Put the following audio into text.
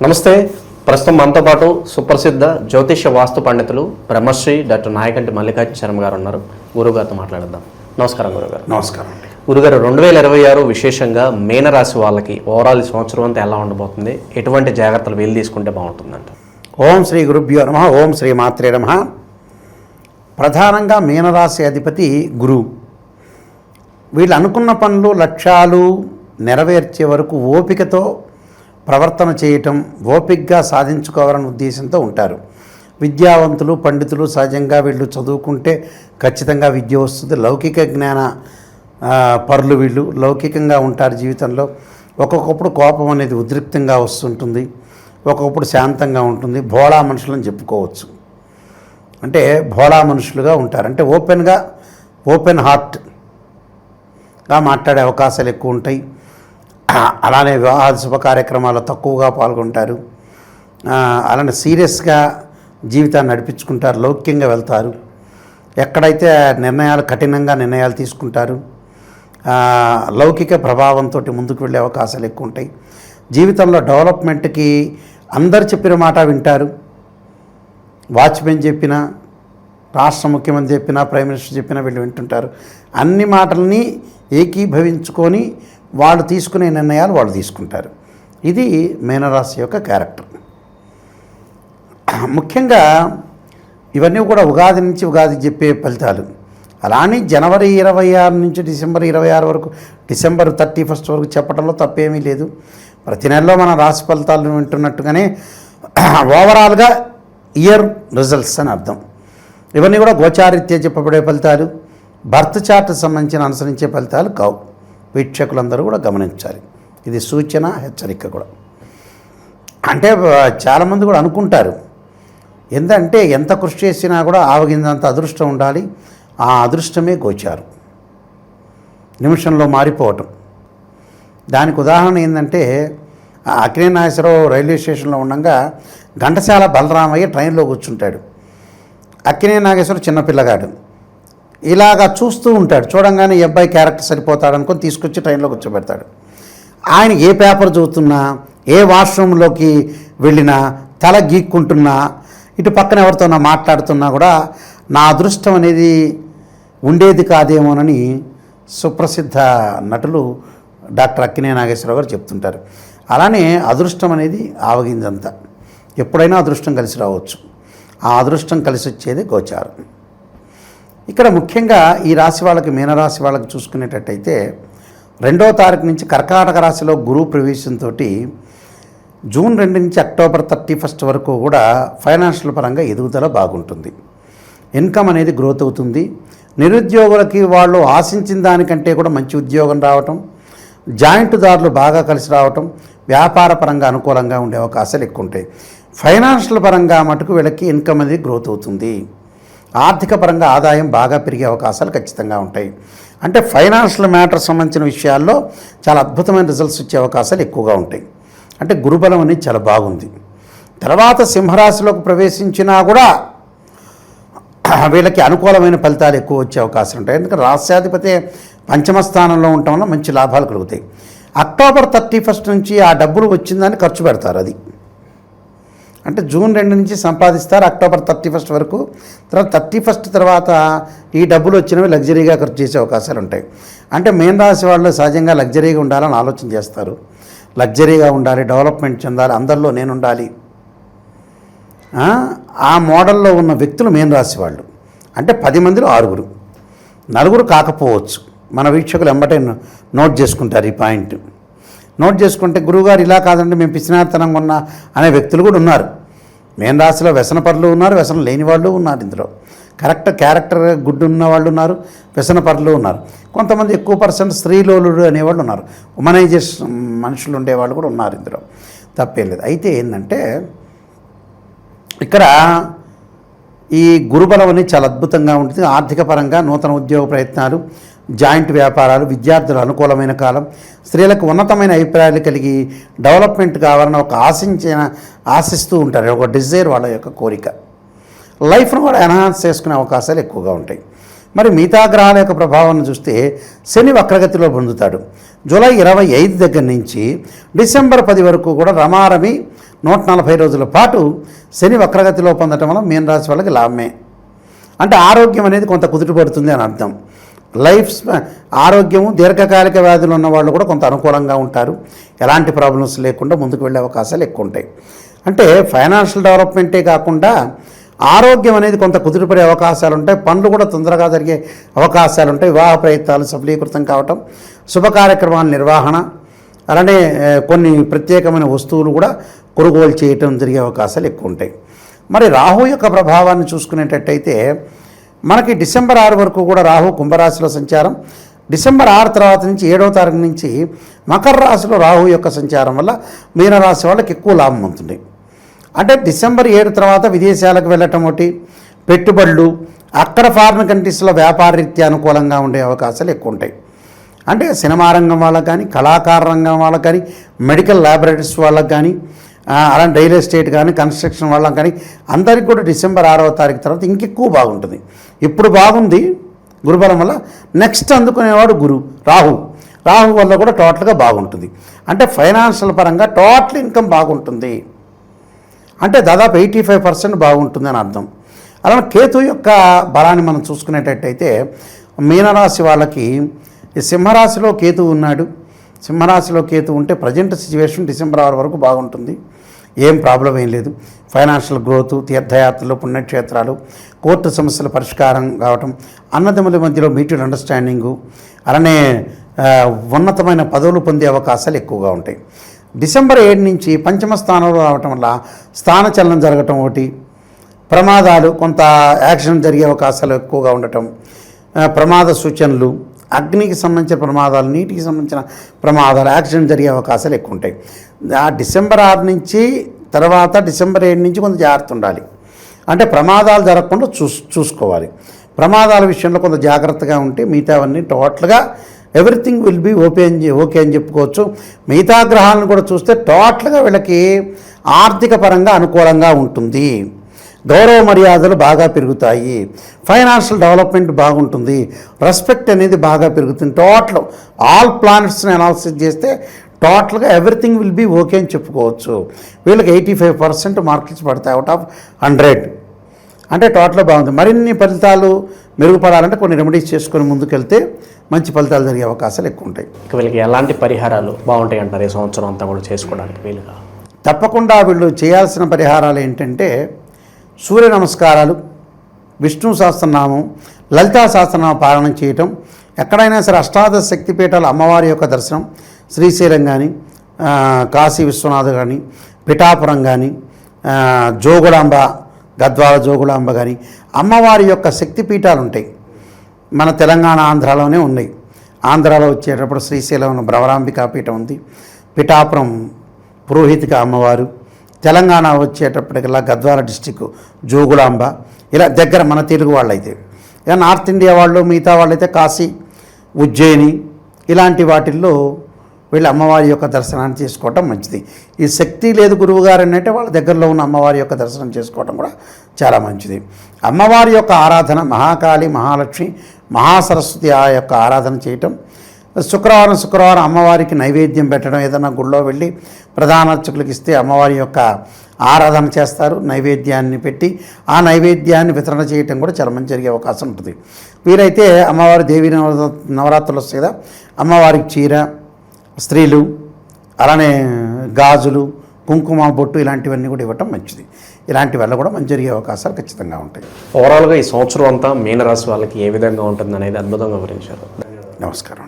నమస్తే. ప్రస్తుతం మనతో పాటు సుప్రసిద్ధ జ్యోతిష్య వాస్తు పండితులు బ్రహ్మశ్రీ డాక్టర్ నాయకంటి మల్లికార్జున శర్మ గారు ఉన్నారు. గురుగారితో మాట్లాడదాం. నమస్కారం గురుగారు. నమస్కారం అండి. గురుగారు, 2026 విశేషంగా మీనరాశి వాళ్ళకి ఓవరాల్ సంవత్సరం అంతా ఎలా ఉండబోతుంది, ఎటువంటి జాగ్రత్తలు వీలు తీసుకుంటే బాగుంటుందంట? ఓం శ్రీ గురుభ్యో నమః. ఓం శ్రీ మాత్రే నమః. ప్రధానంగా మీనరాశి అధిపతి గురువు. వీళ్ళు అనుకున్న పనులు లక్ష్యాలు నెరవేర్చే వరకు ఓపికతో ప్రవర్తన చేయటం, ఓపికగా సాధించుకోవాలనే ఉద్దేశంతో ఉంటారు. విద్యావంతులు, పండితులు సహజంగా వీళ్ళు చదువుకుంటే ఖచ్చితంగా విద్య వస్తుంది. లౌకిక జ్ఞాన పరులు వీళ్ళు లౌకికంగా ఉంటారు జీవితంలో. ఒక్కొక్కప్పుడు కోపం అనేది ఉద్రిక్తంగా వస్తుంటుంది, ఒక్కొక్కప్పుడు శాంతంగా ఉంటుంది. భోళా మనుషులని చెప్పుకోవచ్చు. అంటే భోళా మనుషులుగా ఉంటారు. అంటే ఓపెన్ హార్ట్గా మాట్లాడే అవకాశాలు ఎక్కువ ఉంటాయి. అలానే వివాహ శుభ కార్యక్రమాల్లో తక్కువగా పాల్గొంటారు. అలానే సీరియస్గా జీవితాన్ని నడిపించుకుంటారు, లౌక్యంగా వెళ్తారు. ఎక్కడైతే కఠినంగా నిర్ణయాలు తీసుకుంటారు. లౌకిక ప్రభావంతో ముందుకు వెళ్ళే అవకాశాలు ఎక్కువ ఉంటాయి. జీవితంలో డెవలప్మెంట్కి అందరు చెప్పిన మాట వింటారు. వాచ్మెన్ చెప్పినా, రాష్ట్ర ముఖ్యమంత్రి చెప్పినా, ప్రైమ్ మినిస్టర్ చెప్పినా వీళ్ళు వింటుంటారు. అన్ని మాటల్ని ఏకీభవించుకొని వాళ్ళు తీసుకునే నిర్ణయాలు వాళ్ళు తీసుకుంటారు. ఇది మీనరాశి యొక్క క్యారెక్టర్. ముఖ్యంగా ఇవన్నీ కూడా ఉగాది నుంచి ఉగాది చెప్పే ఫలితాలు. అలానే జనవరి 26 నుంచి డిసెంబర్ 26 వరకు, డిసెంబర్ 31 వరకు చెప్పడంలో తప్పేమీ లేదు. ప్రతి నెలలో మన రాశి ఫలితాలను వింటున్నట్టుగానే ఓవరాల్గా ఇయర్ రిజల్ట్స్ అని అర్థం. ఇవన్నీ కూడా గోచారీత్యా చెప్పబడే ఫలితాలు, బర్త్ చార్ట్ సంబంధించిన అనుసరించే ఫలితాలు కావు. వీక్షకులందరూ కూడా గమనించాలి. ఇది సూచన, హెచ్చరిక కూడా. అంటే చాలామంది కూడా అనుకుంటారు, ఎందుకంటే ఎంత కృషి చేసినా కూడా ఆవగిందంత అదృష్టం ఉండాలి. ఆ అదృష్టమే గోచారం, నిమిషంలో మారిపోవటం. దానికి ఉదాహరణ ఏంటంటే, అక్కినే నాగేశ్వరరావు రైల్వే స్టేషన్లో ఉండగా ఘంటసాల బలరామయ్య ట్రైన్లో కూర్చుంటాడు. అక్కినే నాగేశ్వరరావు చిన్నపిల్లగాడు ఇలాగా చూస్తూ ఉంటాడు. చూడంగానే ఈ అబ్బాయి క్యారెక్టర్ సరిపోతాడు అనుకొని తీసుకొచ్చి ట్రైన్లో కూర్చోబెడతాడు. ఆయన ఏ పేపర్ చదువుతున్నా, ఏ వాష్రూమ్లోకి వెళ్ళినా, తల గీక్కుంటున్నా, ఇటు పక్కన ఎవరితోనా మాట్లాడుతున్నా కూడా నా అదృష్టం అనేది ఉండేది కాదేమోనని సుప్రసిద్ధ నటులు డాక్టర్ అక్కినే నాగేశ్వరరావు గారు చెప్తుంటారు. అలానే అదృష్టం అనేది ఆవగిందంతా. ఎప్పుడైనా అదృష్టం కలిసి రావచ్చు. ఆ అదృష్టం కలిసి వచ్చేది గోచారం. ఇక్కడ ముఖ్యంగా ఈ రాశి వాళ్ళకి, మీనరాశి వాళ్ళకి చూసుకునేటట్టయితే 2వ తారీఖు నుంచి కర్కాటక రాశిలో గురువు ప్రవేశంతో జూన్ 2 నుంచి అక్టోబర్ 31 వరకు కూడా ఫైనాన్షియల్ పరంగా ఎదుగుదల బాగుంటుంది. ఇన్కమ్ అనేది గ్రోత్ అవుతుంది. నిరుద్యోగులకి వాళ్ళు ఆశించిన దానికంటే కూడా మంచి ఉద్యోగం రావటం, జాయింట్ దారులు బాగా కలిసి రావటం, వ్యాపార పరంగా అనుకూలంగా ఉండే అవకాశాలు ఎక్కువ ఉంటాయి. ఫైనాన్షియల్ పరంగా మటుకు వీళ్ళకి ఇన్కమ్ అనేది గ్రోత్ అవుతుంది. ఆర్థిక పరంగా ఆదాయం బాగా పెరిగే అవకాశాలు ఖచ్చితంగా ఉంటాయి. అంటే ఫైనాన్షియల్ మ్యాటర్ సంబంధించిన విషయాల్లో చాలా అద్భుతమైన రిజల్ట్స్ వచ్చే అవకాశాలు ఎక్కువగా ఉంటాయి. అంటే గురుబలం అనేది చాలా బాగుంది. తర్వాత సింహరాశిలోకి ప్రవేశించినా కూడా వీళ్ళకి అనుకూలమైన ఫలితాలు ఎక్కువ వచ్చే అవకాశాలు ఉంటాయి. ఎందుకంటే రాష్ట్రాధిపతి పంచమ స్థానంలో ఉండటం వల్ల మంచి లాభాలు కలుగుతాయి. అక్టోబర్ 31 నుంచి ఆ డబ్బులు వచ్చిందని ఖర్చు పెడతారు. అది అంటే జూన్ 2 నుంచి సంపాదిస్తారు అక్టోబర్ 31 వరకు. తర్వాత 31 తర్వాత ఈ డబ్బులు వచ్చినవి లగ్జరీగా ఖర్చు చేసే అవకాశాలు ఉంటాయి. అంటే మీన రాశి వాళ్ళు సహజంగా లగ్జరీగా ఉండాలని ఆలోచన చేస్తారు. లగ్జరీగా ఉండాలి, డెవలప్మెంట్ చెందాలి, అందరిలో నేను ఉండాలి. ఆ మోడల్లో ఉన్న వ్యక్తులు మీన రాశి వాళ్ళు. అంటే 10 మందిలో 6 కాకపోవచ్చు. మన వీక్షకులు ఎంబటే నోట్ చేసుకుంటారు ఈ పాయింట్. నోట్ చేసుకుంటే గురువుగారు ఇలా కాదండి మేము పిచ్చినారితనంగా ఉన్నా అనే వ్యక్తులు కూడా ఉన్నారు. మీన రాశిలో వ్యసనపరులు ఉన్నారు, వ్యసనం లేని వాళ్ళు ఉన్నారు. ఇందులో క్యారెక్టర్ గుడ్ ఉన్న వాళ్ళు ఉన్నారు, వ్యసనపరులు ఉన్నారు. కొంతమంది ఎక్కువ % స్త్రీలోలుడు అనేవాళ్ళు ఉన్నారు. ఉమనైజేషన్ మనుషులు ఉండేవాళ్ళు కూడా ఉన్నారు. ఇందులో తప్పేం లేదు. అయితే ఏంటంటే ఇక్కడ ఈ గురుబలం అనేది చాలా అద్భుతంగా ఉంటుంది. ఆర్థిక పరంగా నూతన ఉద్యోగ ప్రయత్నాలు, జాయింట్ వ్యాపారాలు, విద్యార్థులు అనుకూలమైన కాలం, స్త్రీలకు ఉన్నతమైన అభిప్రాయాలు కలిగి డెవలప్మెంట్ కావాలని ఆశిస్తూ ఉంటారు. ఒక డిజైర్ వాళ్ళ యొక్క కోరిక. లైఫ్ను కూడా ఎన్హాన్స్ చేసుకునే అవకాశాలు ఎక్కువగా ఉంటాయి. మరి మిగతా గ్రహాల యొక్క ప్రభావాన్ని చూస్తే శని వక్రగతిలో పొందుతాడు. జూలై 25 దగ్గర నుంచి డిసెంబర్ 10 వరకు కూడా రమారమి 140 రోజుల పాటు శని వక్రగతిలో పొందటం వల్ల మీనరాశి వాళ్ళకి లాభమే. అంటే ఆరోగ్యం అనేది కొంత కుదుటపడుతుంది అని అర్థం. ఆరోగ్యము దీర్ఘకాలిక వ్యాధులు ఉన్న వాళ్ళు కూడా కొంత అనుకూలంగా ఉంటారు. ఎలాంటి ప్రాబ్లమ్స్ లేకుండా ముందుకు వెళ్ళే అవకాశాలు ఎక్కువ ఉంటాయి. అంటే ఫైనాన్షియల్ డెవలప్మెంటే కాకుండా ఆరోగ్యం అనేది కొంత కుదుటపడే అవకాశాలు ఉంటాయి. పనులు కూడా తొందరగా జరిగే అవకాశాలు ఉంటాయి. వివాహ ప్రయత్నాలు సఫలీకృతం కావటం, శుభ కార్యక్రమాల నిర్వహణ, అలానే కొన్ని ప్రత్యేకమైన వస్తువులు కూడా కొనుగోలు చేయటం జరిగే అవకాశాలు ఎక్కువ ఉంటాయి. మరి రాహు యొక్క ప్రభావాన్ని చూసుకునేటట్టయితే మనకి డిసెంబర్ 6 వరకు కూడా రాహు కుంభరాశిలో సంచారం, డిసెంబర్ 6 తర్వాత నుంచి 7వ తారీఖు నుంచి మకర రాశిలో రాహు యొక్క సంచారం వల్ల మీనరాశి వాళ్ళకి ఎక్కువ లాభం ఉంటుంది. అంటే డిసెంబర్ 7 తర్వాత విదేశాలకు వెళ్ళటం ఒకటి, పెట్టుబడులు, అక్కడ ఫారిన్ కంట్రీస్లో వ్యాపార రీత్యా అనుకూలంగా ఉండే అవకాశాలు ఎక్కువ ఉంటాయి. అంటే సినిమా రంగం వాళ్ళకి కానీ, కళాకార రంగం వాళ్ళకి కానీ, మెడికల్ ల్యాబొరేటరీస్ వాళ్ళకి కానీ, అలాంటి రియల్ ఎస్టేట్ కానీ, కన్స్ట్రక్షన్ వాళ్ళకి కానీ అందరికీ కూడా డిసెంబర్ 6వ తారీఖు తర్వాత ఇంకెక్కువ బాగుంటుంది. ఇప్పుడు బాగుంది గురుబలం వల్ల, నెక్స్ట్ అందుకునేవాడు రాహు వల్ల కూడా టోటల్గా బాగుంటుంది. అంటే ఫైనాన్షియల్ పరంగా టోటల్ ఇన్కమ్ బాగుంటుంది. అంటే దాదాపు 85% బాగుంటుంది అని అర్థం. అలానే కేతు యొక్క బలాన్ని మనం చూసుకునేటట్టయితే మీనరాశి వాళ్ళకి సింహరాశిలో కేతు ఉన్నాడు. సింహరాశిలో కేతు ఉంటే ప్రజెంట్ సిచ్యువేషన్ డిసెంబర్ 6 వరకు బాగుంటుంది. ఏం ప్రాబ్లం ఏం లేదు. ఫైనాన్షియల్ గ్రోత్, తీర్థయాత్రలు, పుణ్యక్షేత్రాలు, కోర్టు సమస్యల పరిష్కారం కావటం, అన్నదమ్ముల మధ్యలో మ్యూచువల్ అండర్స్టాండింగు, అలానే ఉన్నతమైన పదవులు పొందే అవకాశాలు ఎక్కువగా ఉంటాయి. డిసెంబర్ 7 నుంచి పంచమ స్థానంలో రావటం వల్ల స్థానచలనం జరగటం ఒకటి, ప్రమాదాలు, కొంత యాక్సిడెంట్ జరిగే అవకాశాలు ఎక్కువగా ఉండటం, ప్రమాద సూచనలు, అగ్నికి సంబంధించిన ప్రమాదాలు, నీటికి సంబంధించిన ప్రమాదాలు, యాక్సిడెంట్ జరిగే అవకాశాలు ఎక్కువ ఉంటాయి. డిసెంబర్ 6 నుంచి తర్వాత డిసెంబర్ 7 నుంచి కొంత జాగ్రత్త ఉండాలి. అంటే ప్రమాదాలు జరగకుండా చూసుకోవాలి. ప్రమాదాల విషయంలో కొంత జాగ్రత్తగా ఉంటే మిగతావన్నీ టోటల్గా ఎవ్రీథింగ్ విల్ బీ ఓకే అని చెప్పుకోవచ్చు. మిగతా గ్రహాలను కూడా చూస్తే టోటల్గా వీళ్ళకి ఆర్థిక పరంగా అనుకూలంగా ఉంటుంది. గౌరవ మర్యాదలు బాగా పెరుగుతాయి. ఫైనాన్షియల్ డెవలప్మెంట్ బాగుంటుంది. రెస్పెక్ట్ అనేది బాగా పెరుగుతుంది. టోటల్ ఆల్ ప్లానెట్స్ని అనాలిసిస్ చేస్తే టోటల్గా ఎవ్రీథింగ్ విల్ బీ ఓకే అని చెప్పుకోవచ్చు. వీళ్ళకి 85% మార్కులు పడతాయి అవుట్ ఆఫ్ 100. అంటే టోటల్గా బాగుంది. మరిన్ని ఫలితాలు మెరుగుపడాలంటే కొన్ని రెమెడీస్ చేసుకొని ముందుకెళ్తే మంచి ఫలితాలు జరిగే అవకాశాలు ఎక్కువ ఉంటాయి. వీళ్ళకి ఎలాంటి పరిహారాలు బాగుంటాయి అంటారు ఈ సంవత్సరం అంతా కూడా చేసుకోవడానికి వీలుగా? తప్పకుండా వీళ్ళు చేయాల్సిన పరిహారాలు ఏంటంటే సూర్య నమస్కారాలు, విష్ణు సహస్రనామం, లలితా సహస్రనామ పాలన చేయటం, ఎక్కడైనా సరే అష్టాదశ శక్తిపీఠాలు అమ్మవారి యొక్క దర్శనం, శ్రీశైలం కానీ, కాశీ విశ్వనాథ్ కానీ, పిఠాపురం కానీ, జోగులాంబ, గద్వాల జోగులాంబ కానీ అమ్మవారి యొక్క శక్తిపీఠాలు ఉంటాయి. మన తెలంగాణ ఆంధ్రాలోనే ఉన్నాయి. ఆంధ్రాలో వచ్చేటప్పుడు శ్రీశైలం భ్రవరాంబికా పీఠం ఉంది, పిఠాపురం పురోహితిక అమ్మవారు, తెలంగాణ వచ్చేటప్పటికల్లా గద్వాల డిస్టిక్ జోగులాంబ, ఇలా దగ్గర మన తెలుగు వాళ్ళైతే. ఇక నార్త్ ఇండియా వాళ్ళు, మిగతా వాళ్ళైతే కాశీ, ఉజ్జయిని ఇలాంటి వాటిల్లో వీళ్ళు అమ్మవారి యొక్క దర్శనాన్ని చేసుకోవటం మంచిది. ఈ శక్తి లేదు గురువుగారు అంటే వాళ్ళ దగ్గరలో ఉన్న అమ్మవారి యొక్క దర్శనం చేసుకోవటం కూడా చాలా మంచిది. అమ్మవారి యొక్క ఆరాధన మహాకాళి, మహాలక్ష్మి, మహాసరస్వతి ఆ యొక్క ఆరాధన చేయటం, శుక్రవారం అమ్మవారికి నైవేద్యం పెట్టడం, ఏదైనా గుళ్ళో వెళ్ళి ప్రధాన అర్చకులకు ఇస్తే అమ్మవారి యొక్క ఆరాధన చేస్తారు. నైవేద్యాన్ని పెట్టి ఆ నైవేద్యాన్ని వితరణ చేయటం కూడా చాలా మంచి జరిగే అవకాశం ఉంటుంది. వీరైతే అమ్మవారి దేవి నవరాత్రులు వస్తాయి కదా, అమ్మవారికి చీర, స్త్రీలు, అలానే గాజులు, కుంకుమ బొట్టు ఇలాంటివన్నీ కూడా ఇవ్వటం మంచిది. ఇలాంటి వల్ల కూడా మంచి జరిగే అవకాశాలు ఖచ్చితంగా ఉంటాయి. ఓవరాల్గా ఈ సంవత్సరం అంతా మీనరాశి వాళ్ళకి ఏ విధంగా ఉంటుంది అనేది అద్భుతంగా వివరించారు. నమస్కారం.